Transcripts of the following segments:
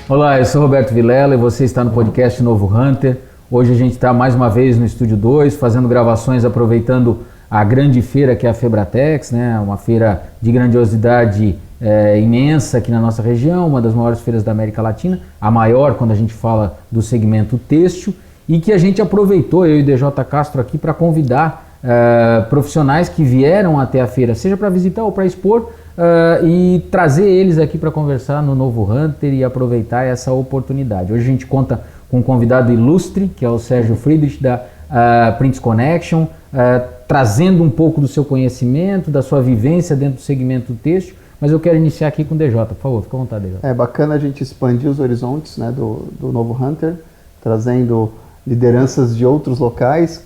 Olá, eu sou Roberto Vilela e você está no podcast Novo Hunter. Hoje a gente está mais uma vez no Estúdio 2, fazendo gravações aproveitando a grande feira que é a Febratex, né? Uma feira de grandiosidade imensa aqui na nossa região, uma das maiores feiras da América Latina, a maior quando a gente fala do segmento têxtil, e que a gente aproveitou, eu e DJ Castro aqui, para convidar profissionais que vieram até a feira, seja para visitar ou para expor, e trazer eles aqui para conversar no Novo Hunter e aproveitar essa oportunidade. Hoje a gente conta com um convidado ilustre, que é o Sérgio Friedrich da Prints Connection, trazendo um pouco do seu conhecimento, da sua vivência dentro do segmento têxtil, mas eu quero iniciar aqui com o DJ, por favor, fica à vontade, DJ. É bacana a gente expandir os horizontes, né, do Novo Hunter, trazendo lideranças de outros locais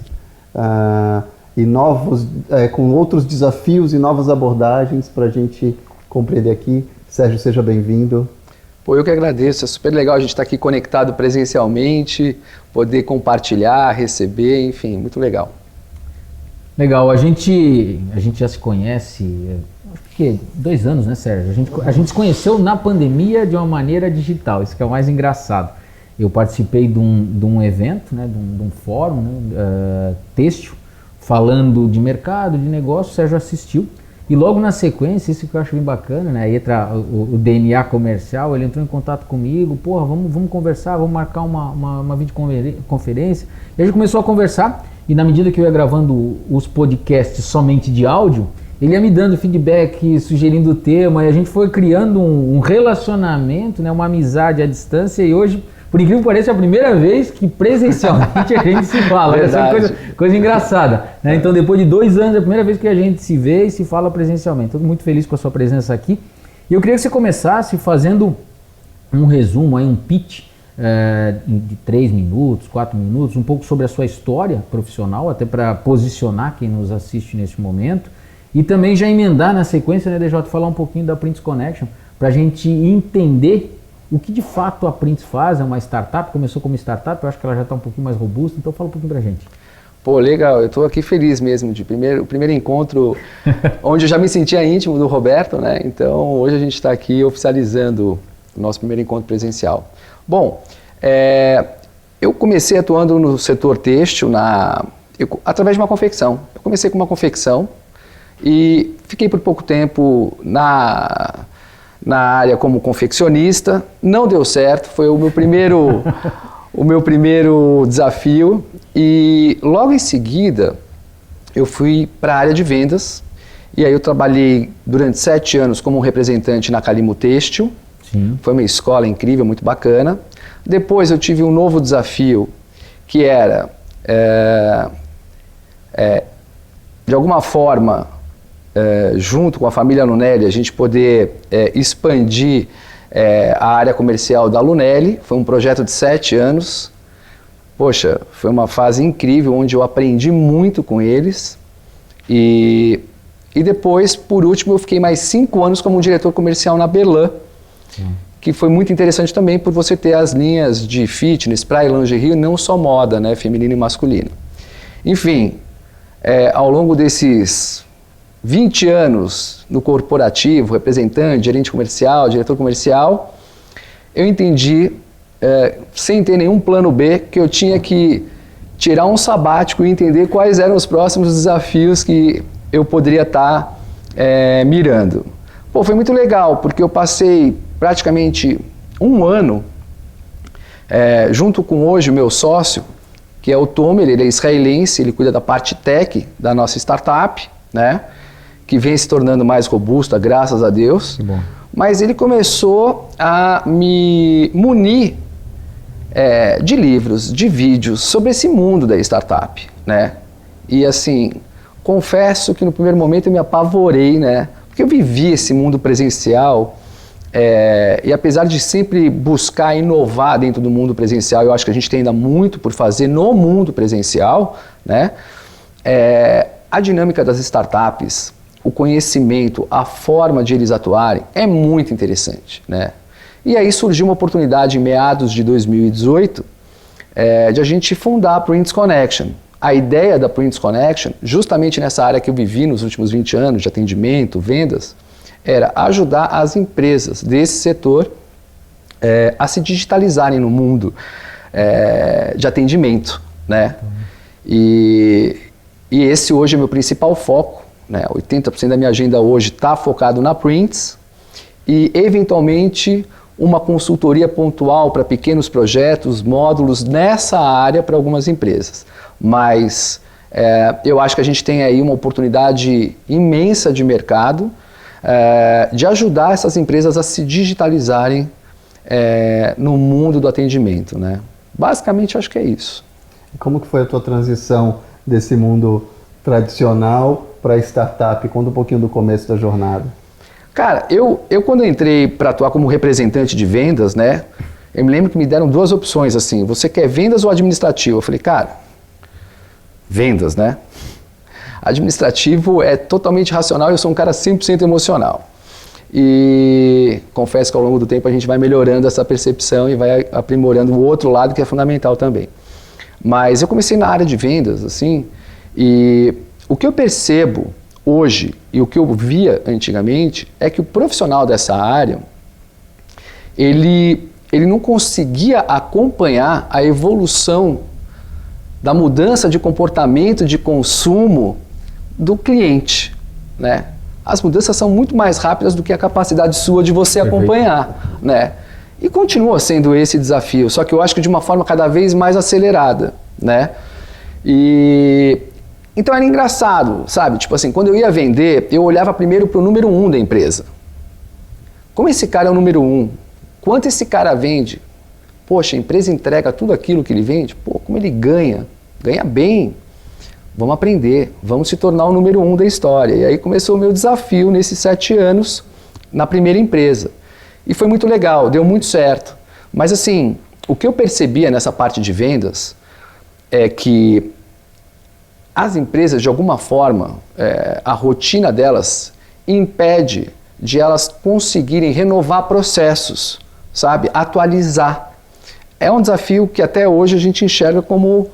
e novos, com outros desafios e novas abordagens para a gente compreender aqui. Sérgio, seja bem-vindo. Pô, eu que agradeço, é super legal a gente estar aqui conectado presencialmente, poder compartilhar, receber, enfim, muito legal. Legal, a gente já se conhece, acho que 2 anos, né, Sérgio? A gente se conheceu na pandemia de uma maneira digital, isso que é o mais engraçado. Eu participei de um evento, né, de um fórum, né, têxtil, falando de mercado, de negócio, o Sérgio assistiu. E logo na sequência, isso que eu acho bem bacana, né? Aí entra o DNA comercial, ele entrou em contato comigo, porra, vamos conversar, vamos marcar uma videoconferência. E a gente começou a conversar, e na medida que eu ia gravando os podcasts somente de áudio, ele ia me dando feedback, sugerindo o tema, e a gente foi criando um relacionamento, né? Uma amizade à distância, e hoje, por incrível que pareça, é a primeira vez que presencialmente a gente se fala. Essa é uma coisa engraçada, né? Então, depois de 2 anos, é a primeira vez que a gente se vê e se fala presencialmente. Estou muito feliz com a sua presença aqui. E eu queria que você começasse fazendo um resumo, aí, um pitch de 3 minutos, 4 minutos, um pouco sobre a sua história profissional, até para posicionar quem nos assiste nesse momento. E também já emendar na sequência, né, DJ, falar um pouquinho da Prints Connection, para a gente entender o que de fato a Prints faz. É uma startup, começou como startup, eu acho que ela já está um pouquinho mais robusta, então fala um pouquinho pra gente. Pô, legal, eu estou aqui feliz mesmo, o primeiro encontro onde eu já me sentia íntimo do Roberto, né? Então hoje a gente está aqui oficializando o nosso primeiro encontro presencial. Bom, eu comecei atuando no setor têxtil através de uma confecção. Eu comecei com uma confecção e fiquei por pouco tempo na área como confeccionista, não deu certo, foi o meu primeiro desafio, e logo em seguida eu fui para a área de vendas, e aí eu trabalhei durante 7 anos como representante na Calimo Têxtil. Sim. Foi uma escola incrível, muito bacana. Depois eu tive um novo desafio, que era, de alguma forma, junto com a família Lunelli, a gente poder expandir a área comercial da Lunelli. Foi um projeto de 7 anos. Poxa, foi uma fase incrível, onde eu aprendi muito com eles. E depois, por último, eu fiquei mais 5 anos como diretor comercial na Berlan, que foi muito interessante também por você ter as linhas de fitness, praia e lingerie, não só moda, né, feminino e masculino. Enfim, ao longo desses 20 anos no corporativo, representante, gerente comercial, diretor comercial, eu entendi, sem ter nenhum plano B, que eu tinha que tirar um sabático e entender quais eram os próximos desafios que eu poderia estar mirando. Pô, foi muito legal, porque eu passei praticamente 1 ano junto com hoje o meu sócio, que é o Tom, ele é israelense, ele cuida da parte tech da nossa startup, né? Que vem se tornando mais robusta, graças a Deus. Que bom. Mas ele começou a me munir de livros, de vídeos sobre esse mundo da startup, né? E assim, confesso que no primeiro momento eu me apavorei, né? Porque eu vivi esse mundo presencial, e apesar de sempre buscar inovar dentro do mundo presencial, eu acho que a gente tem ainda muito por fazer no mundo presencial, né? A dinâmica das startups, o conhecimento, a forma de eles atuarem é muito interessante, né? E aí surgiu uma oportunidade em meados de 2018 de a gente fundar a Prints Connection. A ideia da Prints Connection, justamente nessa área que eu vivi nos últimos 20 anos de atendimento, vendas, era ajudar as empresas desse setor a se digitalizarem no mundo de atendimento, né? E esse hoje é meu principal foco, né? 80% da minha agenda hoje está focado na Prints e, eventualmente, uma consultoria pontual para pequenos projetos, módulos nessa área para algumas empresas. Mas eu acho que a gente tem aí uma oportunidade imensa de mercado de ajudar essas empresas a se digitalizarem no mundo do atendimento, né? Basicamente, acho que é isso. Como que foi a tua transição desse mundo tradicional para startup? Conta um pouquinho do começo da jornada. Cara, eu quando entrei para atuar como representante de vendas, né? Eu me lembro que me deram duas opções, assim, você quer vendas ou administrativo? Eu falei, cara, vendas, né? Administrativo é totalmente racional, eu sou um cara 100% emocional. E confesso que ao longo do tempo a gente vai melhorando essa percepção e vai aprimorando o outro lado que é fundamental também. Mas eu comecei na área de vendas, assim, e o que eu percebo hoje e o que eu via antigamente é que o profissional dessa área, ele não conseguia acompanhar a evolução da mudança de comportamento de consumo do cliente, né? As mudanças são muito mais rápidas do que a capacidade sua de você acompanhar, né? E continua sendo esse desafio, só que eu acho que de uma forma cada vez mais acelerada, né? E então era engraçado, sabe? Tipo assim, quando eu ia vender, eu olhava primeiro para o número 1 da empresa. Como esse cara é o número 1? Quanto esse cara vende? Poxa, a empresa entrega tudo aquilo que ele vende? Pô, como ele ganha? Ganha bem. Vamos aprender, vamos se tornar o número 1 da história. E aí começou o meu desafio nesses 7 anos na primeira empresa. E foi muito legal, deu muito certo. Mas assim, o que eu percebia nessa parte de vendas é que as empresas, de alguma forma, a rotina delas impede de elas conseguirem renovar processos, sabe? Atualizar. É um desafio que até hoje a gente enxerga como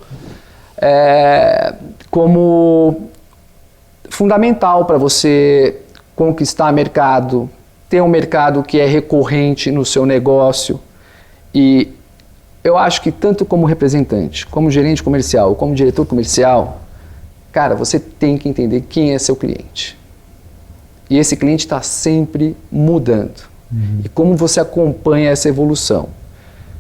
fundamental para você conquistar mercado, ter um mercado que é recorrente no seu negócio. E eu acho que tanto como representante, como gerente comercial, como diretor comercial, cara, você tem que entender quem é seu cliente. E esse cliente está sempre mudando. E como você acompanha essa evolução.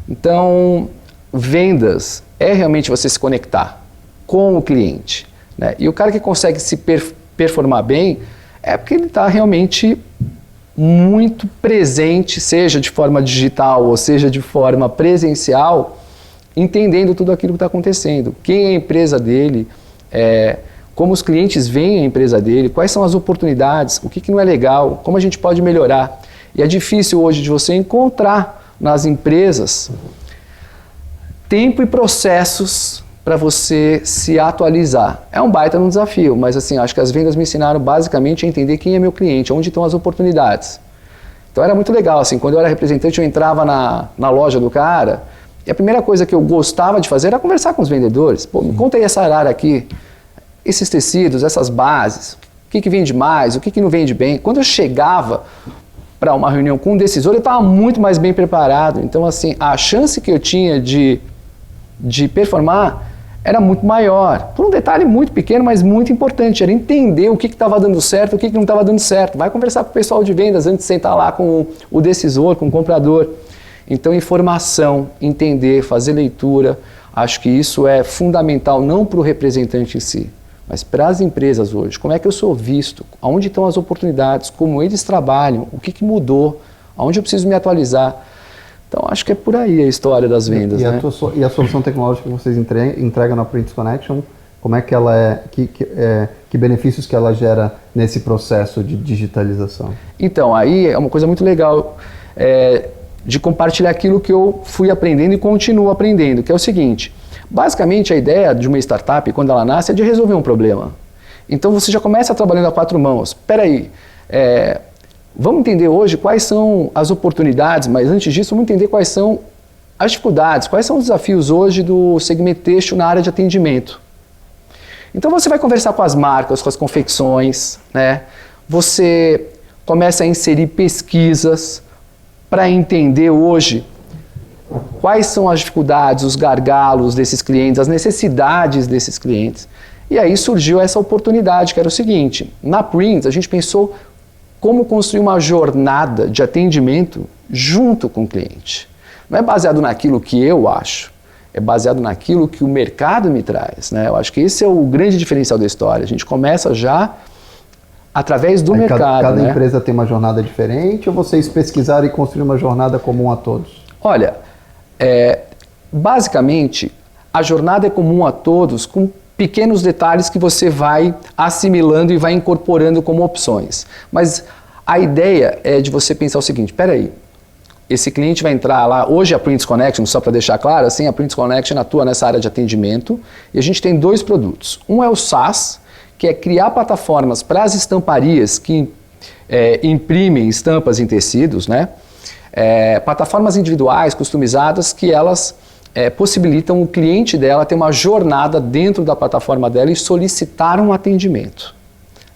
Então, vendas é realmente você se conectar com o cliente, né? E o cara que consegue se performar bem é porque ele está realmente muito presente, seja de forma digital ou seja de forma presencial, entendendo tudo aquilo que está acontecendo. Quem é a empresa dele, como os clientes veem a empresa dele, quais são as oportunidades, o que não é legal, como a gente pode melhorar. E é difícil hoje de você encontrar nas empresas tempo e processos para você se atualizar. É um baita no desafio, mas assim, acho que as vendas me ensinaram basicamente a entender quem é meu cliente, onde estão as oportunidades. Então era muito legal, assim, quando eu era representante eu entrava na loja do cara e a primeira coisa que eu gostava de fazer era conversar com os vendedores. Pô, me conta aí essa área aqui, esses tecidos, essas bases, o que vende mais, o que não vende bem. Quando eu chegava para uma reunião com um decisor, eu estava muito mais bem preparado. Então, assim, a chance que eu tinha de performar era muito maior. Por um detalhe muito pequeno, mas muito importante, era entender o que estava dando certo, o que não estava dando certo. Vai conversar com o pessoal de vendas antes de sentar lá com o decisor, com o comprador. Então, informação, entender, fazer leitura, acho que isso é fundamental não para o representante em si, mas para as empresas hoje. Como é que eu sou visto? Onde estão as oportunidades? Como eles trabalham? O que mudou? Aonde eu preciso me atualizar? Então, acho que é por aí a história das vendas. E a solução tecnológica que vocês entregam na Prints Connection, como é que ela que benefícios que ela gera nesse processo de digitalização? Então, aí é uma coisa muito legal de compartilhar aquilo que eu fui aprendendo e continuo aprendendo, que é o seguinte: basicamente a ideia de uma startup, quando ela nasce, é de resolver um problema. Então você já começa trabalhando a 4 mãos. Espera aí, vamos entender hoje quais são as oportunidades, mas antes disso vamos entender quais são as dificuldades, quais são os desafios hoje do segmento têxtil na área de atendimento. Então você vai conversar com as marcas, com as confecções, né? Você começa a inserir pesquisas para entender hoje quais são as dificuldades, os gargalos desses clientes, as necessidades desses clientes. E aí surgiu essa oportunidade, que era o seguinte: na Prints a gente pensou como construir uma jornada de atendimento junto com o cliente. Não é baseado naquilo que eu acho, é baseado naquilo que o mercado me traz, né? Eu acho que esse é o grande diferencial da história. A gente começa já através do mercado. Cada né? empresa tem uma jornada diferente, ou vocês pesquisaram e construíram uma jornada comum a todos? Olha, basicamente a jornada é comum a todos, com pequenos detalhes que você vai assimilando e vai incorporando como opções. Mas a ideia é de você pensar o seguinte: peraí, esse cliente vai entrar lá, hoje a Prints Connection, só para deixar claro, assim, a Prints Connection atua nessa área de atendimento e a gente tem 2 produtos. Um é o SaaS, que é criar plataformas para as estamparias que imprimem estampas em tecidos, né? Plataformas individuais, customizadas, que elas possibilitam o cliente dela ter uma jornada dentro da plataforma dela e solicitar um atendimento.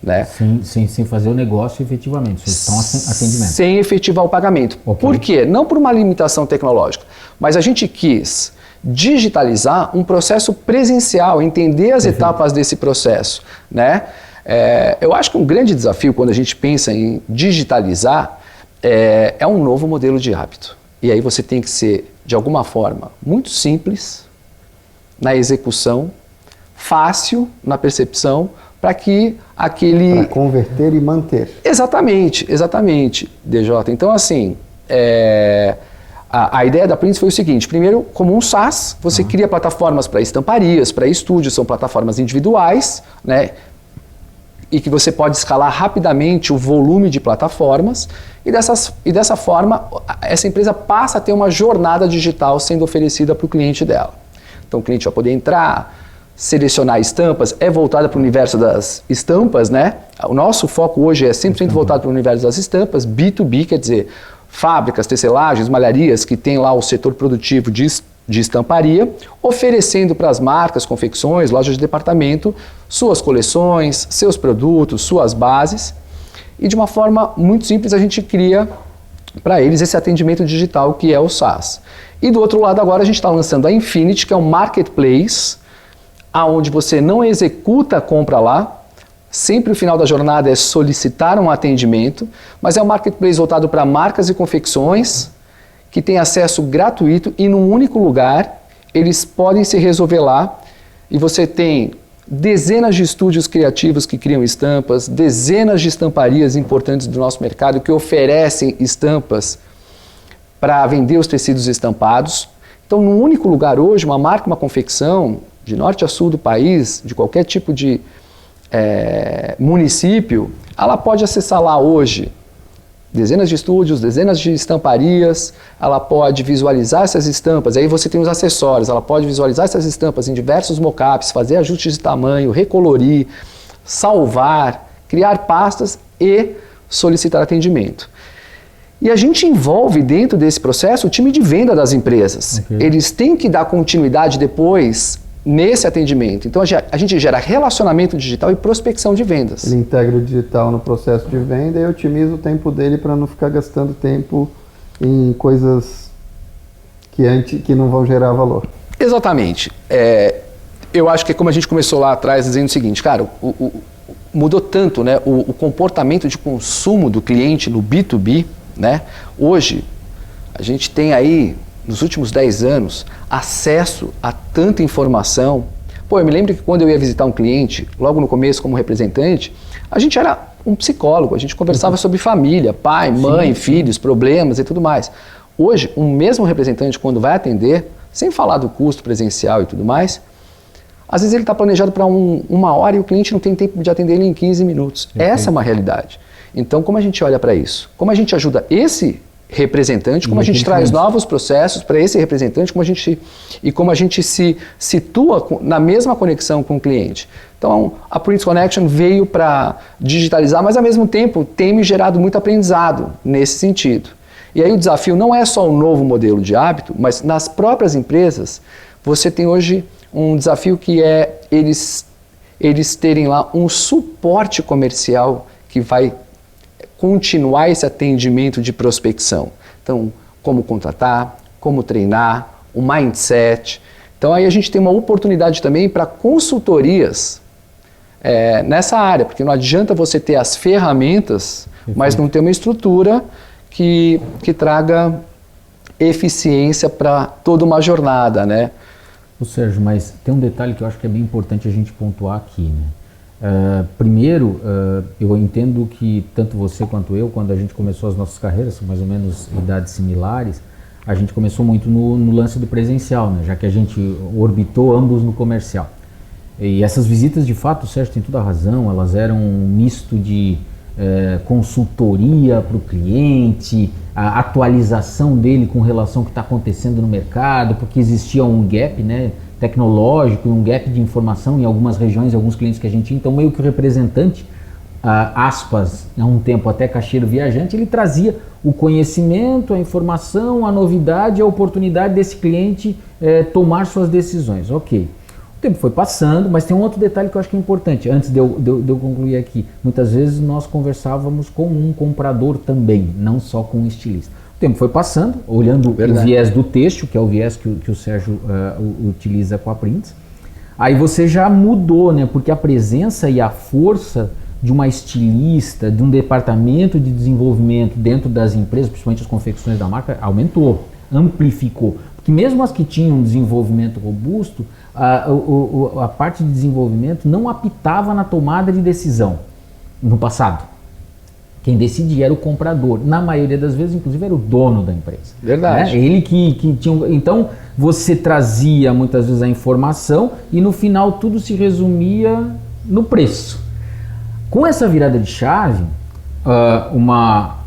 Né? Sem fazer o negócio efetivamente, vocês estão atendimento. Sem efetivar o pagamento. Okay. Por quê? Não por uma limitação tecnológica, mas a gente quis digitalizar um processo presencial, entender as etapas desse processo. Né? Eu acho que um grande desafio quando a gente pensa em digitalizar é um novo modelo de hábito. E aí você tem que ser, de alguma forma, muito simples na execução, fácil na percepção, para que aquele... Para converter e manter. Exatamente, DJ. Então, assim, a ideia da Prints foi o seguinte: primeiro, como um SaaS, você cria plataformas para estamparias, para estúdios, são plataformas individuais, né? E que você pode escalar rapidamente o volume de plataformas, e dessa forma, essa empresa passa a ter uma jornada digital sendo oferecida para o cliente dela. Então, o cliente vai poder entrar, selecionar estampas, é voltada para o universo das estampas, né? O nosso foco hoje é 100% voltado para o universo das estampas, B2B, quer dizer, fábricas, tecelagens, malharias, que tem lá o setor produtivo de estamparia, oferecendo para as marcas, confecções, lojas de departamento, suas coleções, seus produtos, suas bases. E de uma forma muito simples a gente cria para eles esse atendimento digital que é o SaaS. E do outro lado agora a gente está lançando a Infinity, que é um marketplace, aonde você não executa a compra lá, sempre o final da jornada é solicitar um atendimento, mas é um marketplace voltado para marcas e confecções, que tem acesso gratuito e num único lugar eles podem se resolver lá, e você tem dezenas de estúdios criativos que criam estampas, dezenas de estamparias importantes do nosso mercado que oferecem estampas para vender os tecidos estampados. Então, num único lugar hoje, uma marca, uma confecção, de norte a sul do país, de qualquer tipo de município, ela pode acessar lá hoje dezenas de estúdios, dezenas de estamparias, ela pode visualizar essas estampas, aí você tem os acessórios, ela pode visualizar essas estampas em diversos mockups, fazer ajustes de tamanho, recolorir, salvar, criar pastas e solicitar atendimento. E a gente envolve dentro desse processo o time de venda das empresas. Okay. Eles têm que dar continuidade depois nesse atendimento. Então a gente gera relacionamento digital e prospecção de vendas. Ele integra o digital no processo de venda e otimiza o tempo dele para não ficar gastando tempo em coisas que não vão gerar valor. Exatamente. Eu acho que como a gente começou lá atrás dizendo o seguinte, cara, mudou tanto, né, o comportamento de consumo do cliente no B2B, né? Hoje a gente tem aí, nos últimos 10 anos, acesso a tanta informação. Eu me lembro que quando eu ia visitar um cliente, logo no começo como representante, a gente era um psicólogo, a gente conversava sobre família, pai, mãe, filhos, problemas e tudo mais. Hoje, um mesmo representante, quando vai atender, sem falar do custo presencial e tudo mais, às vezes ele está planejado para uma hora e o cliente não tem tempo de atender ele em 15 minutos. Essa é uma realidade. Então, como a gente olha para isso? Como a gente ajuda esse representante, como a gente traz novos processos para esse representante, como a gente se situa na mesma conexão com o cliente. Então, a Prints Connection veio para digitalizar, mas ao mesmo tempo tem me gerado muito aprendizado nesse sentido. E aí o desafio não é só o novo modelo de hábito, mas nas próprias empresas você tem hoje um desafio que é eles terem lá um suporte comercial que vai continuar esse atendimento de prospecção. Então, como contratar, como treinar, o mindset. Então aí a gente tem uma oportunidade também para consultorias nessa área, porque não adianta você ter as ferramentas, mas não ter uma estrutura que traga eficiência para toda uma jornada, né? Ô Sérgio, mas tem um detalhe que eu acho que é bem importante a gente pontuar aqui, né? Primeiro, eu entendo que tanto você quanto eu, quando a gente começou as nossas carreiras, são mais ou menos idades similares, a gente começou muito no lance do presencial, né? Já que a gente orbitou ambos no comercial. E essas visitas, de fato, o Sérgio tem toda a razão, elas eram um misto de consultoria para o cliente, a atualização dele com relação ao que está acontecendo no mercado, porque existia um gap, né, tecnológico, um gap de informação em algumas regiões, alguns clientes que a gente tinha. Então, meio que o representante, aspas, há um tempo até caixeiro viajante, ele trazia o conhecimento, a informação, a novidade, a oportunidade desse cliente tomar suas decisões. Ok. O tempo foi passando, mas tem um outro detalhe que eu acho que é importante. Antes de eu concluir aqui, muitas vezes nós conversávamos com um comprador também, não só com um estilista. O tempo foi passando, olhando o viés do têxtil, que é o viés que o Sérgio utiliza com a Prints. Aí você já mudou, né? Porque a presença e a força de uma estilista, de um departamento de desenvolvimento dentro das empresas, principalmente as confecções da marca, aumentou, amplificou. Porque mesmo as que tinham um desenvolvimento robusto, a parte de desenvolvimento não apitava na tomada de decisão no passado. Quem decidia era o comprador. Na maioria das vezes, inclusive, era o dono da empresa. Verdade. Né? Ele que tinha... Então, você trazia muitas vezes a informação e no final tudo se resumia no preço. Com essa virada de chave,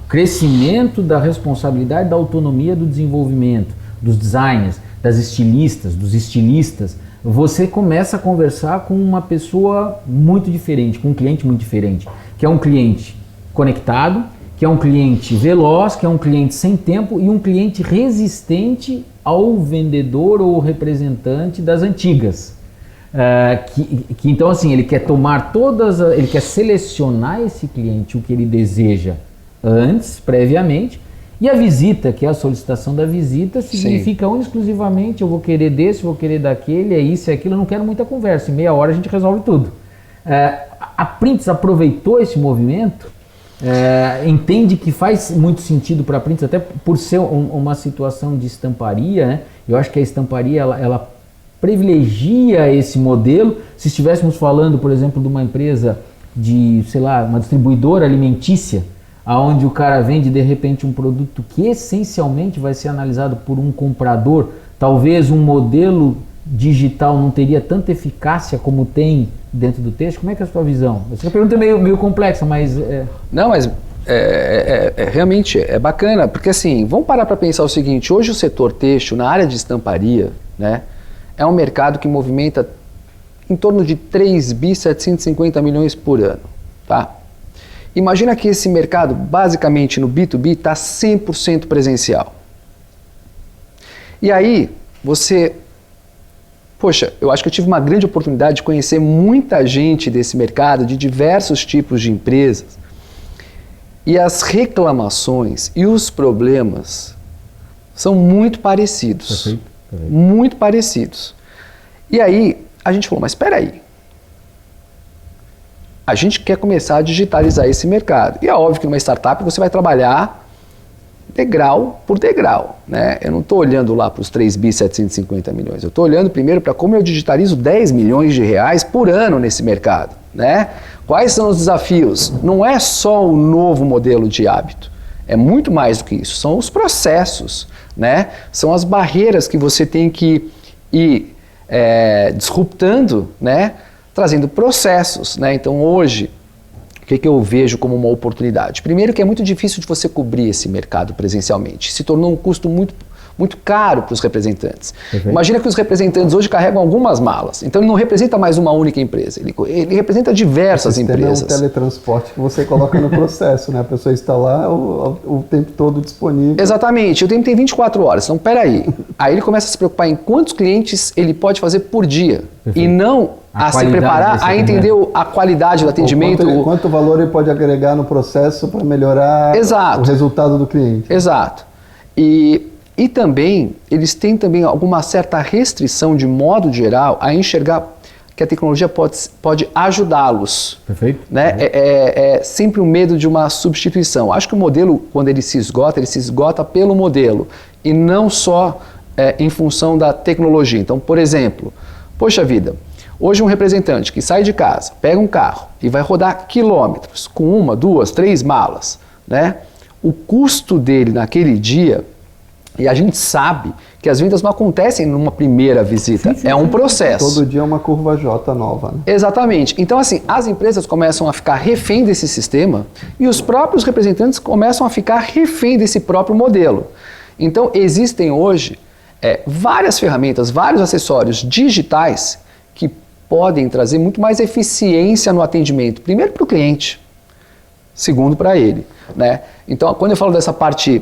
crescimento da responsabilidade, da autonomia do desenvolvimento, dos designers, das estilistas, dos estilistas, você começa a conversar com uma pessoa muito diferente, com um cliente muito diferente, que é um cliente conectado, que é um cliente veloz, que é um cliente sem tempo e um cliente resistente ao vendedor ou representante das antigas. Então assim, ele quer tomar ele quer selecionar esse cliente, o que ele deseja antes, previamente. E a visita, que é a solicitação da visita, significa exclusivamente eu vou querer desse, vou querer daquele, é isso, é aquilo, eu não quero muita conversa, em meia hora a gente resolve tudo. A Prints aproveitou esse movimento, entende que faz muito sentido para a Prints, até por ser uma situação de estamparia, né? Eu acho que a estamparia ela privilegia esse modelo. Se estivéssemos falando, por exemplo, de uma empresa de, sei lá, uma distribuidora alimentícia, aonde o cara vende de repente um produto que essencialmente vai ser analisado por um comprador, talvez um modelo digital não teria tanta eficácia como tem dentro do texto. Como é que é a sua visão? Essa pergunta é meio complexa, mas... Não, mas realmente é bacana, porque assim, vamos parar para pensar o seguinte, hoje o setor têxtil, na área de estamparia, né, é um mercado que movimenta em torno de 3.750 milhões por ano, tá? Imagina que esse mercado, basicamente no B2B, está 100% presencial. E aí, poxa, eu acho que eu tive uma grande oportunidade de conhecer muita gente desse mercado, de diversos tipos de empresas. E as reclamações e os problemas são muito parecidos. Perfeito. Muito parecidos. E aí, a gente falou, mas espera aí. A gente quer começar a digitalizar esse mercado. E é óbvio que numa startup você vai trabalhar degrau por degrau, né? Eu não estou olhando lá para os 3.750 milhões. Eu estou olhando primeiro para como eu digitalizo 10 milhões de reais por ano nesse mercado, né? Quais são os desafios? Não é só o novo modelo de hábito. É muito mais do que isso. São os processos, né? São as barreiras que você tem que ir disruptando, né? Trazendo processos, né? Então hoje, o que eu vejo como uma oportunidade? Primeiro que é muito difícil de você cobrir esse mercado presencialmente. Se tornou um custo muito caro para os representantes. Perfeito. Imagina que os representantes hoje carregam algumas malas. Então ele não representa mais uma única empresa. Ele representa diversas empresas. É um teletransporte que você coloca no processo, né? A pessoa está lá o tempo todo disponível. Exatamente. O tempo tem 24 horas. Então peraí. Aí ele começa a se preocupar em quantos clientes ele pode fazer por dia. Perfeito. E não a se preparar, a entender a qualidade do atendimento. Quanto valor ele pode agregar no processo para melhorar Exato. o resultado do cliente. Exato. E E também, eles têm também alguma certa restrição, de modo geral, a enxergar que a tecnologia pode ajudá-los. Perfeito. Né? É sempre o medo de uma substituição. Acho que o modelo, quando ele se esgota pelo modelo e não só em função da tecnologia. Então, por exemplo, poxa vida, hoje um representante que sai de casa, pega um carro e vai rodar quilômetros com 1, 2, 3 malas, né? O custo dele naquele dia, e a gente sabe que as vendas não acontecem numa primeira visita, é um processo. Todo dia é uma curva J nova. Né? Exatamente. Então, assim, as empresas começam a ficar refém desse sistema e os próprios representantes começam a ficar refém desse próprio modelo. Então, existem hoje várias ferramentas, vários acessórios digitais que podem trazer muito mais eficiência no atendimento. Primeiro para o cliente, segundo para ele. Né? Então, quando eu falo dessa parte,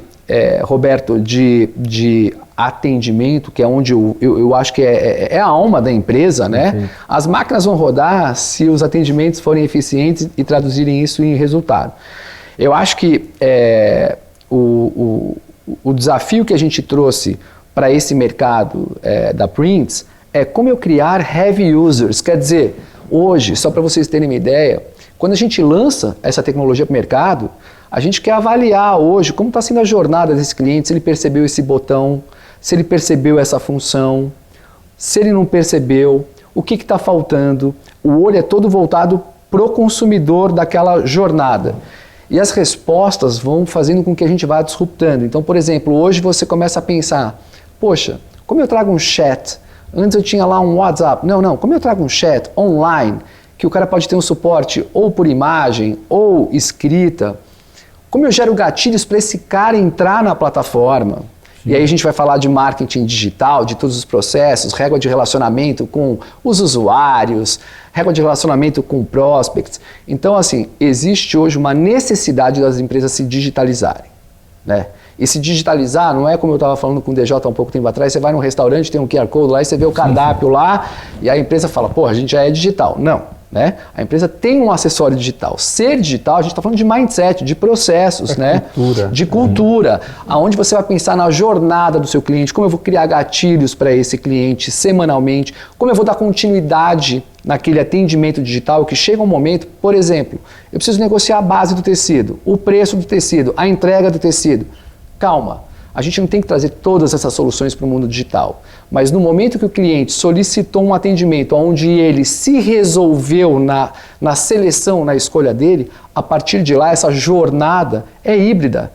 Roberto, de atendimento, que é onde eu acho que é a alma da empresa, né? As máquinas vão rodar se os atendimentos forem eficientes e traduzirem isso em resultado. Eu acho que o desafio que a gente trouxe para esse mercado da Prints é como eu criar heavy users. Quer dizer, hoje, só para vocês terem uma ideia, quando a gente lança essa tecnologia para o mercado, a gente quer avaliar hoje como está sendo a jornada desse cliente, se ele percebeu esse botão, se ele percebeu essa função, se ele não percebeu, o que está faltando. O olho é todo voltado para o consumidor daquela jornada. E as respostas vão fazendo com que a gente vá disruptando. Então, por exemplo, hoje você começa a pensar, poxa, como eu trago um chat? Antes eu tinha lá um WhatsApp. Não, como eu trago um chat online, que o cara pode ter um suporte ou por imagem ou escrita, como eu gero gatilhos para esse cara entrar na plataforma? Sim. E aí a gente vai falar de marketing digital, de todos os processos, régua de relacionamento com os usuários, régua de relacionamento com prospects. Então, assim, existe hoje uma necessidade das empresas se digitalizarem, né? E se digitalizar não é como eu estava falando com o DJ há um pouco tempo atrás, você vai num restaurante, tem um QR Code lá e você vê o cardápio lá e a empresa fala, pô, a gente já é digital. Não. Né? A empresa tem um acessório digital. Ser digital, a gente está falando de mindset, de processos, né? Cultura. De cultura, aonde você vai pensar na jornada do seu cliente, como eu vou criar gatilhos para esse cliente semanalmente, como eu vou dar continuidade naquele atendimento digital, que chega um momento, por exemplo, eu preciso negociar a base do tecido, o preço do tecido, a entrega do tecido. Calma. A gente não tem que trazer todas essas soluções para o mundo digital, mas no momento que o cliente solicitou um atendimento onde ele se resolveu na seleção, na escolha dele, a partir de lá essa jornada é híbrida.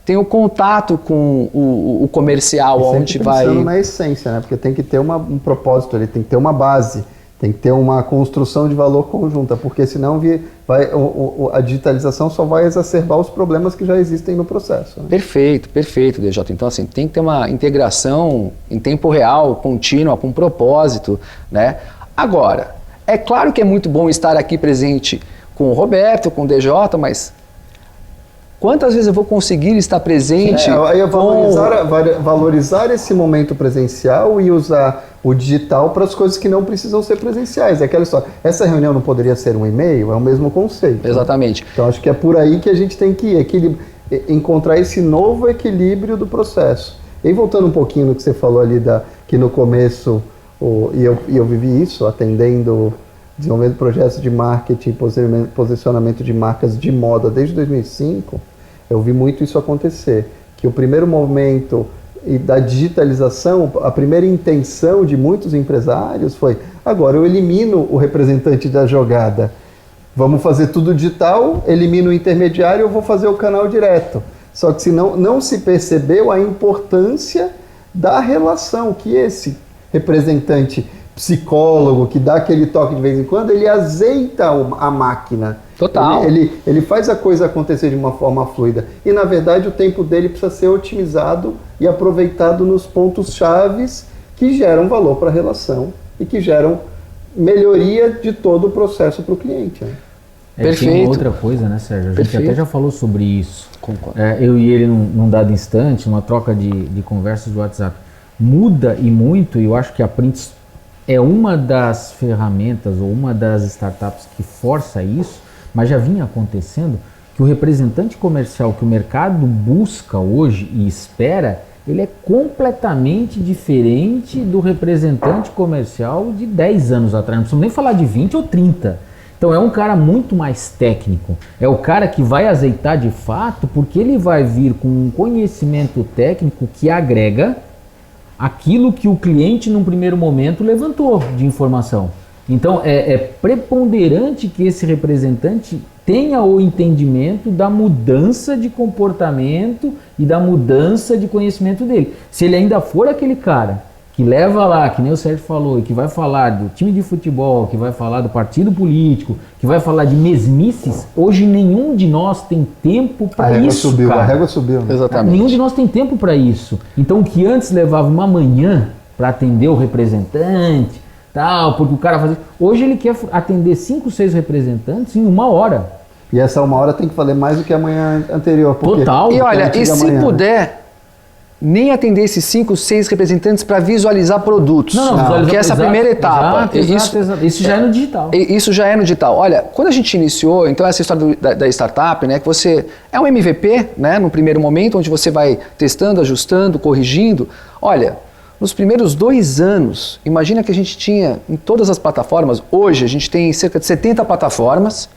Tem o contato com o comercial, onde vai... Pensando na essência, né? Porque tem que ter um propósito, ele tem que ter uma base, tem que ter uma construção de valor conjunta, porque senão a digitalização só vai exacerbar os problemas que já existem no processo. Né? Perfeito, DJ. Então, assim, tem que ter uma integração em tempo real, contínua, com propósito, né? Agora, é claro que é muito bom estar aqui presente com o Roberto, com o DJ, mas quantas vezes eu vou conseguir estar presente? Valorizar esse momento presencial e usar o digital para as coisas que não precisam ser presenciais. É aquela história. Essa reunião não poderia ser um e-mail? É o mesmo conceito. Exatamente. Né? Então acho que é por aí que a gente tem que ir, encontrar esse novo equilíbrio do processo. E voltando um pouquinho no que você falou ali, que no começo, e eu vivi isso, desenvolvendo projetos de marketing, posicionamento de marcas de moda desde 2005, eu vi muito isso acontecer. Que o primeiro momento da digitalização, a primeira intenção de muitos empresários foi, agora eu elimino o representante da jogada. Vamos fazer tudo digital, elimino o intermediário, eu vou fazer o canal direto. Só que não se percebeu a importância da relação que esse representante psicólogo, que dá aquele toque de vez em quando, ele azeita a máquina. Total. Ele faz a coisa acontecer de uma forma fluida. E, na verdade, o tempo dele precisa ser otimizado e aproveitado nos pontos chaves que geram valor para a relação e que geram melhoria de todo o processo para o cliente. Né? Perfeito. Tem uma outra coisa, né, Sérgio? A gente até já falou sobre isso. Concordo. Eu e ele, num dado instante, uma troca de conversas do WhatsApp. Muda e muito, e eu acho que a Prints é uma das ferramentas ou uma das startups que força isso, mas já vinha acontecendo, que o representante comercial que o mercado busca hoje e espera, ele é completamente diferente do representante comercial de 10 anos atrás. Não precisamos nem falar de 20 ou 30. Então é um cara muito mais técnico. É o cara que vai azeitar de fato, porque ele vai vir com um conhecimento técnico que agrega aquilo que o cliente num primeiro momento levantou de informação. Então é preponderante que esse representante tenha o entendimento da mudança de comportamento e da mudança de conhecimento dele. Se ele ainda for aquele cara que leva lá, que nem o Sérgio falou, e que vai falar do time de futebol, que vai falar do partido político, que vai falar de mesmices, hoje nenhum de nós tem tempo para isso, cara. A régua subiu. Né? Exatamente. Nenhum de nós tem tempo para isso. Então o que antes levava uma manhã para atender o representante, tal, porque o cara fazia... Hoje ele quer atender 5, 6 representantes em 1 hora. E essa 1 hora tem que valer mais do que a manhã anterior. Total. E olha, e se puder, nem atender esses 5, 6 representantes para visualizar produtos. Não, que é essa primeira etapa. Exato. Isso já é no digital. Isso já é no digital. Olha, quando a gente iniciou, então essa história da startup, né, que você é um MVP, né, no primeiro momento, onde você vai testando, ajustando, corrigindo. Olha, nos primeiros 2 anos, imagina que a gente tinha em todas as plataformas, hoje a gente tem cerca de 70 plataformas,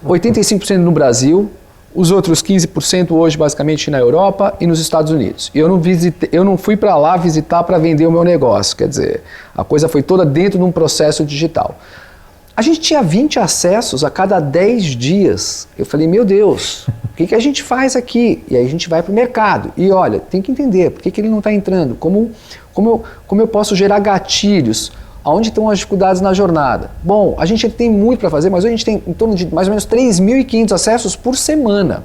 85% no Brasil, os outros 15% hoje basicamente na Europa e nos Estados Unidos. E eu não fui para lá visitar para vender o meu negócio, quer dizer, a coisa foi toda dentro de um processo digital. A gente tinha 20 acessos a cada 10 dias. Eu falei, meu Deus, o que a gente faz aqui? E aí a gente vai para o mercado. E olha, tem que entender por que ele não está entrando, como eu posso gerar gatilhos, aonde estão as dificuldades na jornada. Bom, a gente tem muito para fazer, mas hoje a gente tem em torno de mais ou menos 3.500 acessos por semana.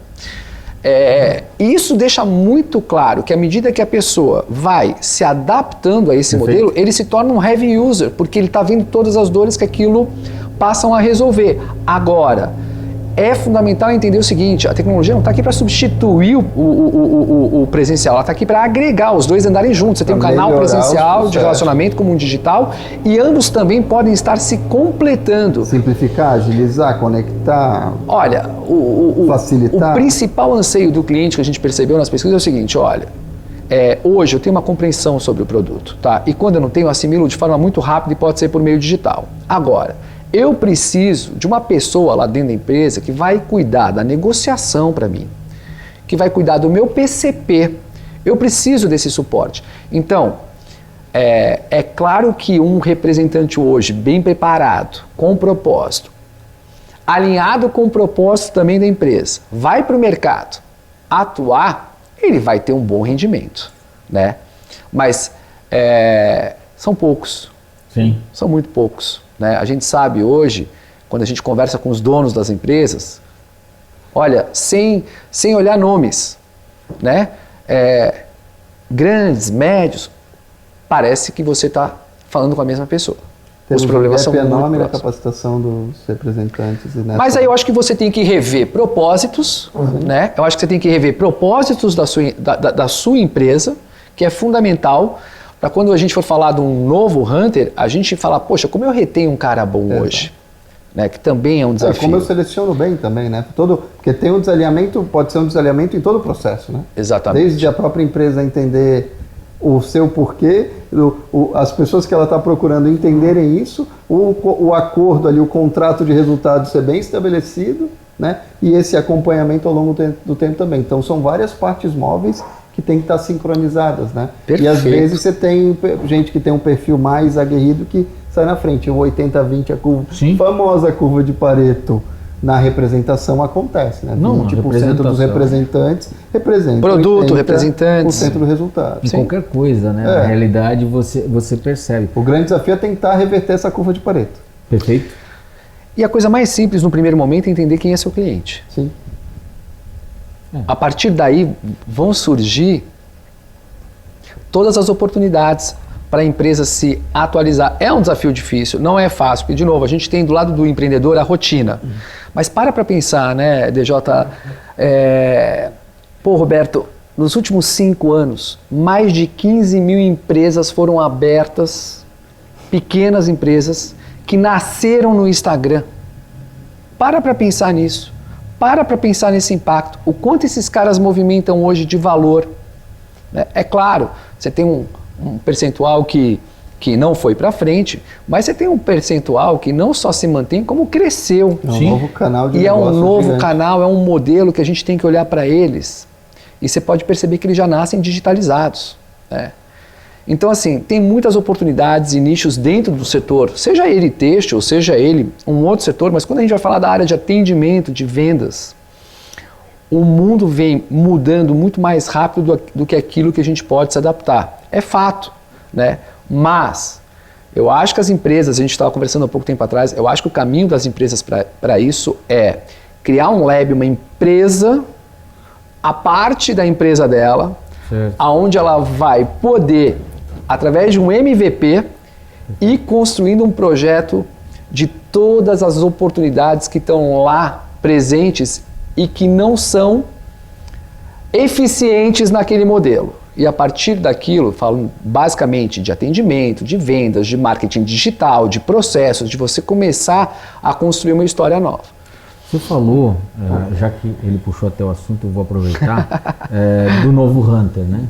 Isso deixa muito claro que à medida que a pessoa vai se adaptando a esse modelo, ele se torna um heavy user, porque ele está vendo todas as dores que aquilo passam a resolver. Agora, é fundamental entender o seguinte, a tecnologia não está aqui para substituir o presencial, ela está aqui para agregar, os dois andarem juntos. Você tem um canal presencial de relacionamento como um digital e ambos também podem estar se completando. Simplificar, agilizar, conectar, olha, facilitar. O principal anseio do cliente que a gente percebeu nas pesquisas é o seguinte, olha, hoje eu tenho uma compreensão sobre o produto, tá? E quando eu não tenho, eu assimilo de forma muito rápida e pode ser por meio digital. Agora, eu preciso de uma pessoa lá dentro da empresa que vai cuidar da negociação para mim, que vai cuidar do meu PCP. Eu preciso desse suporte. Então, é claro que um representante hoje bem preparado, com propósito, alinhado com o propósito também da empresa, vai para o mercado atuar, ele vai ter um bom rendimento, né? Mas são poucos. Sim. São muito poucos. Né? A gente sabe hoje, quando a gente conversa com os donos das empresas, olha, sem olhar nomes, né? Grandes, médios, parece que você está falando com a mesma pessoa. Os problemas são muito enorme na próximos. capacitação dos representantes. Mas aí eu acho que você tem que rever propósitos, né? Eu acho que você tem que rever propósitos da sua empresa, que é fundamental. Para quando a gente for falar de um novo Hunter, a gente falar, poxa, como eu retenho um cara bom hoje? Né? Que também é um desafio. Como eu seleciono bem também, né? Porque tem um desalinhamento, pode ser um desalinhamento em todo o processo, né? Exatamente. Desde a própria empresa entender o seu porquê, as pessoas que ela está procurando entenderem isso, o acordo ali, o contrato de resultados ser bem estabelecido, né? E esse acompanhamento ao longo do tempo também. Então são várias partes móveis que tem que estar sincronizadas, né? Perfeito. E às vezes você tem gente que tem um perfil mais aguerrido que sai na frente. O 80-20, famosa curva de Pareto na representação acontece, né? 20% dos representantes representam produto, representantes, 80% do resultado. Em qualquer coisa, né? Na realidade você percebe. O grande desafio é tentar reverter essa curva de Pareto. Perfeito. E a coisa mais simples no primeiro momento é entender quem é seu cliente. Sim. A partir daí vão surgir todas as oportunidades para a empresa se atualizar. É um desafio difícil, não é fácil, porque, de novo, a gente tem do lado do empreendedor a rotina. Mas para pensar, né, DJ? Roberto, nos últimos 5 anos, mais de 15 mil empresas foram abertas, pequenas empresas, que nasceram no Instagram. Para pensar nisso. Para pensar nesse impacto. O quanto esses caras movimentam hoje de valor. né? É claro, você tem um percentual que não foi para frente, mas você tem um percentual que não só se mantém, como cresceu. É um novo canal de negócio. E é um novo gigante. canal, é um modelo que a gente tem que olhar para eles. E você pode perceber que eles já nascem digitalizados, né? Então, assim, tem muitas oportunidades e nichos dentro do setor, seja ele têxtil, seja ele um outro setor, mas quando a gente vai falar da área de atendimento, de vendas, o mundo vem mudando muito mais rápido do que aquilo que a gente pode se adaptar. É fato, né? Mas eu acho que as empresas, a gente estava conversando há pouco tempo atrás, eu acho que o caminho das empresas para isso é criar um lab, uma empresa, a parte da empresa dela, aonde ela vai poder, através de um MVP, ir construindo um projeto de todas as oportunidades que estão lá presentes e que não são eficientes naquele modelo. E a partir daquilo, falo basicamente de atendimento, de vendas, de marketing digital, de processos, de você começar a construir uma história nova. Você falou, já que ele puxou até o assunto, eu vou aproveitar, do novo Hunter, né?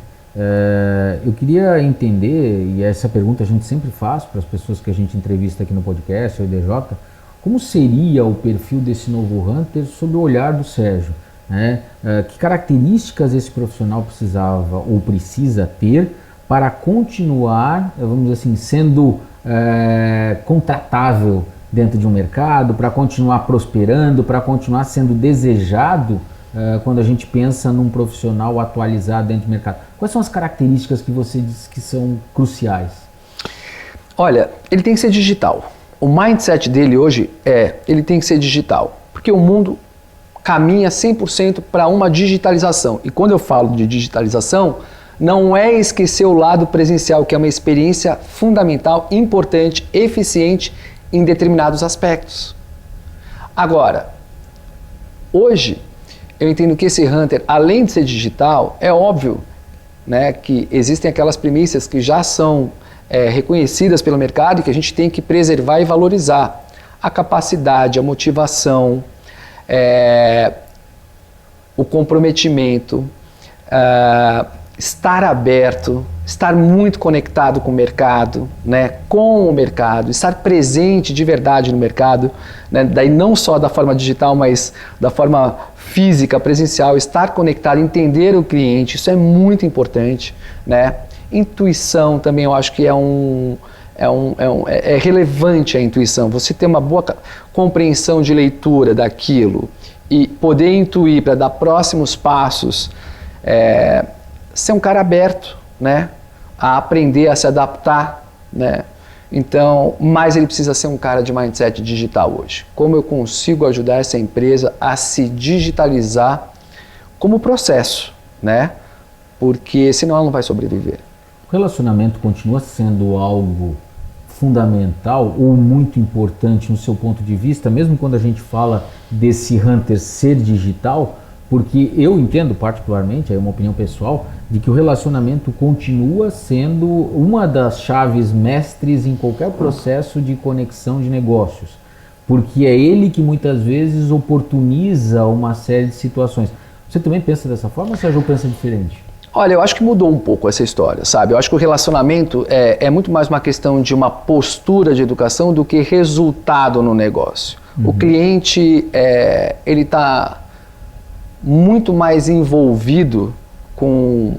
Eu queria entender, e essa pergunta a gente sempre faz para as pessoas que a gente entrevista aqui no podcast, o IDJ, como seria o perfil desse novo Hunter sob o olhar do Sérgio? Né? Que características esse profissional precisava ou precisa ter para continuar, vamos dizer assim, sendo contratável dentro de um mercado, para continuar prosperando, para continuar sendo desejado quando a gente pensa num profissional atualizado dentro do mercado? Quais são as características que você diz que são cruciais? Olha, ele tem que ser digital. O mindset dele hoje ele tem que ser digital, porque o mundo caminha 100% para uma digitalização. E quando eu falo de digitalização, não é esquecer o lado presencial, que é uma experiência fundamental, importante, eficiente em determinados aspectos. Agora, hoje, eu entendo que esse Hunter, além de ser digital, é óbvio, né, que existem aquelas premissas que já são reconhecidas pelo mercado e que a gente tem que preservar e valorizar. A capacidade, a motivação, o comprometimento, estar aberto, estar muito conectado com o mercado, né, com o mercado, estar presente de verdade no mercado, né, daí não só da forma digital, mas da forma física, presencial, estar conectado, entender o cliente, isso é muito importante, né? Intuição também eu acho que é relevante a intuição, você ter uma boa compreensão de leitura daquilo e poder intuir para dar próximos passos, ser um cara aberto, né, a aprender a se adaptar, né? Então, mas ele precisa ser um cara de mindset digital hoje. Como eu consigo ajudar essa empresa a se digitalizar como processo, né? Porque senão ela não vai sobreviver. O relacionamento continua sendo algo fundamental ou muito importante no seu ponto de vista, mesmo quando a gente fala desse Hunter ser digital? Porque eu entendo particularmente, é uma opinião pessoal, de que o relacionamento continua sendo uma das chaves mestres em qualquer processo de conexão de negócios. Porque é ele que muitas vezes oportuniza uma série de situações. Você também pensa dessa forma ou você já pensa diferente? Olha, eu acho que mudou um pouco essa história, sabe? Eu acho que o relacionamento é muito mais uma questão de uma postura de educação do que resultado no negócio. O cliente, ele está muito mais envolvido com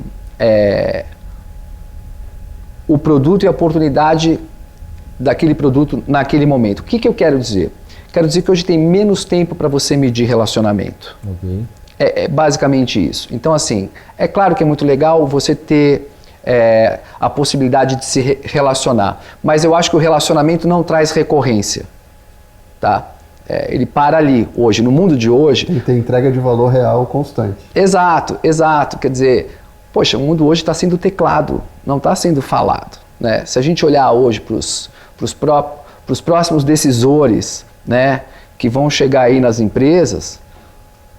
o produto e a oportunidade daquele produto naquele momento. O que eu quero dizer? Quero dizer que hoje tem menos tempo para você medir relacionamento. Ok. É basicamente isso. Então, assim, é claro que é muito legal você ter a possibilidade de se relacionar, mas eu acho que o relacionamento não traz recorrência, tá? Ele para ali hoje, no mundo de hoje. Tem que ter entrega de valor real constante. Exato, exato. Quer dizer, poxa, o mundo hoje está sendo teclado, não está sendo falado, né? Se a gente olhar hoje para os próximos decisores, né, que vão chegar aí nas empresas,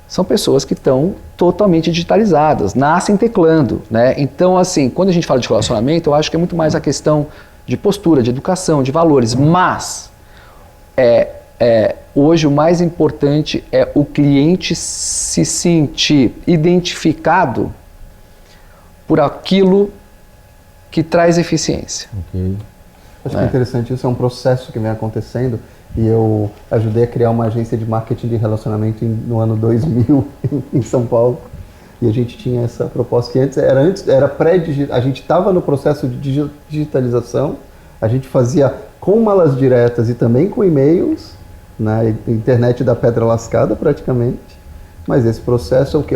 são pessoas que estão totalmente digitalizadas, nascem teclando, né? Então, assim, quando a gente fala de relacionamento, eu acho que é muito mais a questão de postura, de educação, de valores, mas hoje o mais importante é o cliente se sentir identificado por aquilo que traz eficiência. Ok. Acho que é interessante, isso é um processo que vem acontecendo e eu ajudei a criar uma agência de marketing de relacionamento no ano 2000 em São Paulo. E a gente tinha essa proposta que era pré-digital, a gente estava no processo de digitalização, a gente fazia com malas diretas e também com e-mails, na internet da pedra lascada praticamente, mas esse processo é o quê?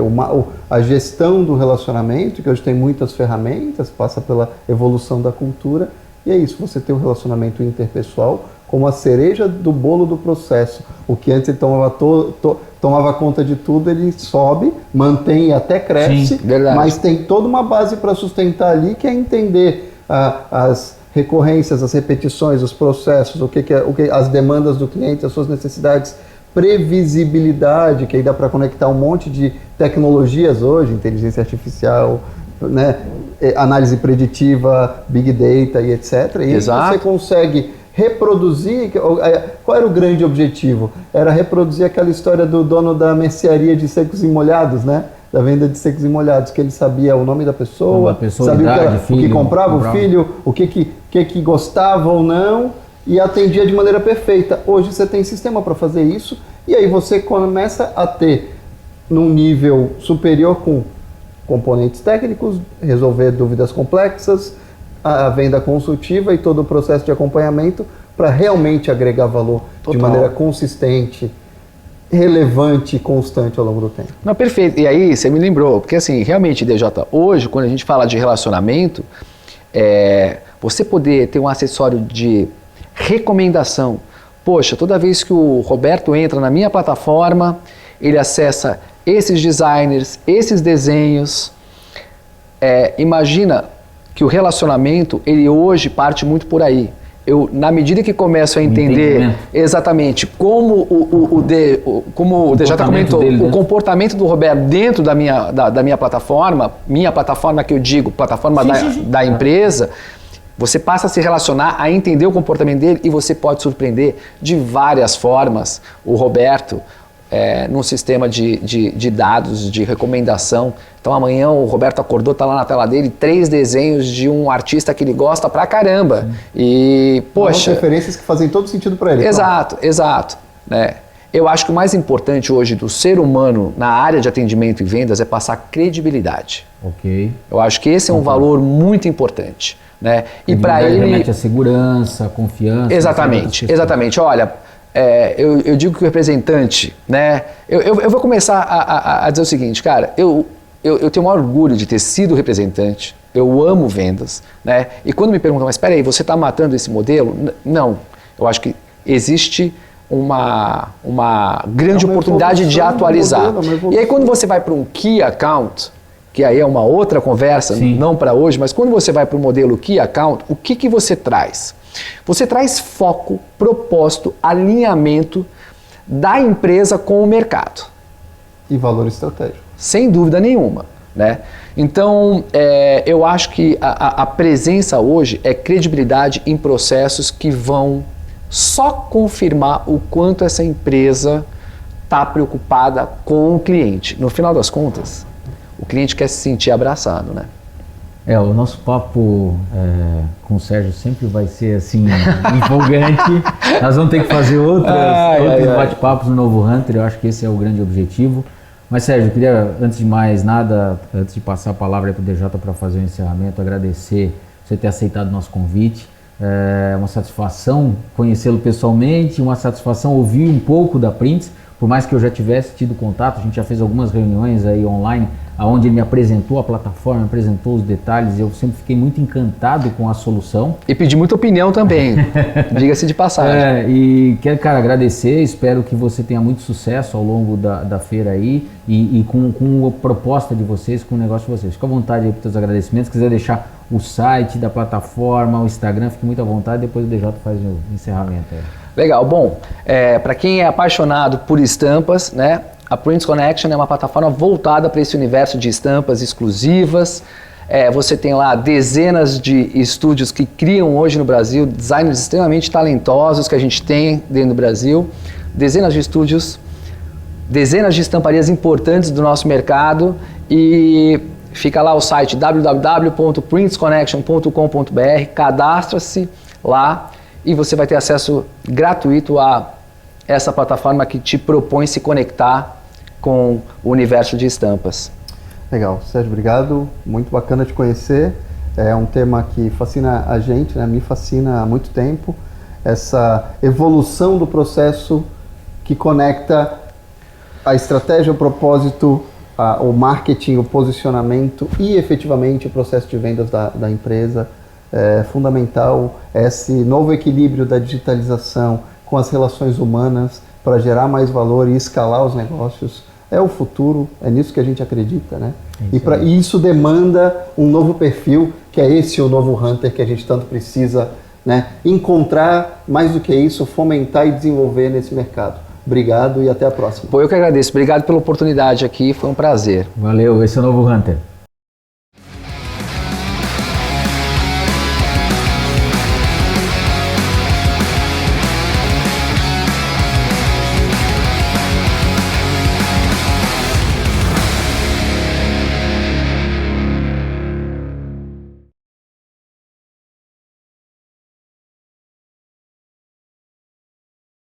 A gestão do relacionamento, que hoje tem muitas ferramentas, passa pela evolução da cultura, e é isso, você tem um relacionamento interpessoal como a cereja do bolo do processo. O que antes ele tomava conta de tudo, ele sobe, mantém e até cresce, mas tem toda uma base para sustentar ali, que é entender as recorrências, as repetições, os processos, as demandas do cliente, as suas necessidades, previsibilidade, que aí dá para conectar um monte de tecnologias hoje, inteligência artificial, né, análise preditiva, big data e etc. E você consegue reproduzir. Qual era o grande objetivo? Era reproduzir aquela história do dono da mercearia de secos e molhados, né? Da venda de secos e molhados, que ele sabia o nome da pessoa, sabia o que comprava, o filho, o que gostava ou não, e atendia de maneira perfeita. Hoje você tem sistema para fazer isso, e aí você começa a ter, num nível superior, com componentes técnicos, resolver dúvidas complexas, a venda consultiva e todo o processo de acompanhamento para realmente agregar valor de maneira consistente, relevante e constante ao longo do tempo. Não, perfeito. E aí você me lembrou, porque assim, realmente, DJ, hoje, quando a gente fala de relacionamento, você poder ter um acessório de recomendação. Poxa, toda vez que o Roberto entra na minha plataforma, ele acessa esses designers, esses desenhos. Imagina que o relacionamento, ele hoje parte muito por aí. Eu, na medida que começo a entender exatamente como o DJ comentou, o comportamento do Roberto dentro da minha plataforma que eu digo, plataforma da empresa, você passa a se relacionar, a entender o comportamento dele e você pode surpreender de várias formas o Roberto num sistema de dados, de recomendação. Então amanhã o Roberto acordou, tá lá na tela dele 3 desenhos de um artista que ele gosta pra caramba. E, poxa... referências que fazem todo sentido para ele. Exato. Né? Eu acho que o mais importante hoje do ser humano na área de atendimento e vendas é passar credibilidade. Ok. Eu acho que esse é um valor muito importante. Né? E para ele... remete a segurança, a confiança... Exatamente. Olha... eu digo que o representante, né? Eu vou começar a dizer o seguinte, cara, eu tenho o maior orgulho de ter sido representante, eu amo vendas, né? E quando me perguntam, mas espera aí, você está matando esse modelo? Não, eu acho que existe uma grande oportunidade de atualizar. E aí quando você vai para um Key Account, que aí é uma outra conversa, não para hoje, mas quando você vai para o modelo Key Account, o que você traz? Você traz foco, propósito, alinhamento da empresa com o mercado. E valor estratégico. Sem dúvida nenhuma. Né? Então, eu acho que a presença hoje é credibilidade em processos que vão só confirmar o quanto essa empresa está preocupada com o cliente. No final das contas, o cliente quer se sentir abraçado, né? O nosso papo com o Sérgio sempre vai ser assim, empolgante. Nós vamos ter que fazer outros bate-papos no Novo Hunter, eu acho que esse é o grande objetivo. Mas Sérgio, eu queria, antes de mais nada, antes de passar a palavra para o DJ para fazer o encerramento, agradecer você ter aceitado o nosso convite. É uma satisfação conhecê-lo pessoalmente, uma satisfação ouvir um pouco da Prints, por mais que eu já tivesse tido contato, a gente já fez algumas reuniões aí online, onde ele me apresentou a plataforma, me apresentou os detalhes, eu sempre fiquei muito encantado com a solução. E pedi muita opinião também, diga-se de passagem. E quero, cara, agradecer, espero que você tenha muito sucesso ao longo da feira aí e com a proposta de vocês, com o negócio de vocês. Fica à vontade aí para os seus agradecimentos, se quiser deixar o site da plataforma, o Instagram, fique muito à vontade, depois o DJ faz o encerramento aí. Legal, bom, para quem é apaixonado por estampas, né, a Prints Connection é uma plataforma voltada para esse universo de estampas exclusivas. Você tem lá dezenas de estúdios que criam hoje no Brasil, designers extremamente talentosos que a gente tem dentro do Brasil, dezenas de estúdios, dezenas de estamparias importantes do nosso mercado e Fica lá o site www.printsconnection.com.br, cadastra-se lá e você vai ter acesso gratuito a essa plataforma que te propõe se conectar com o universo de estampas. Legal, Sérgio, obrigado. Muito bacana te conhecer. É um tema que fascina a gente, né? Me fascina há muito tempo. Essa evolução do processo que conecta a estratégia, o propósito, o marketing, o posicionamento e efetivamente o processo de vendas da empresa. É fundamental esse novo equilíbrio da digitalização com as relações humanas para gerar mais valor e escalar os negócios. É o futuro, é nisso que a gente acredita, né? E isso demanda um novo perfil, que é esse o novo Hunter que a gente tanto precisa, né? Encontrar, mais do que isso, fomentar e desenvolver nesse mercado. Obrigado e até a próxima. Pô, eu que agradeço. Obrigado pela oportunidade aqui, foi um prazer. Valeu, esse é o novo Hunter.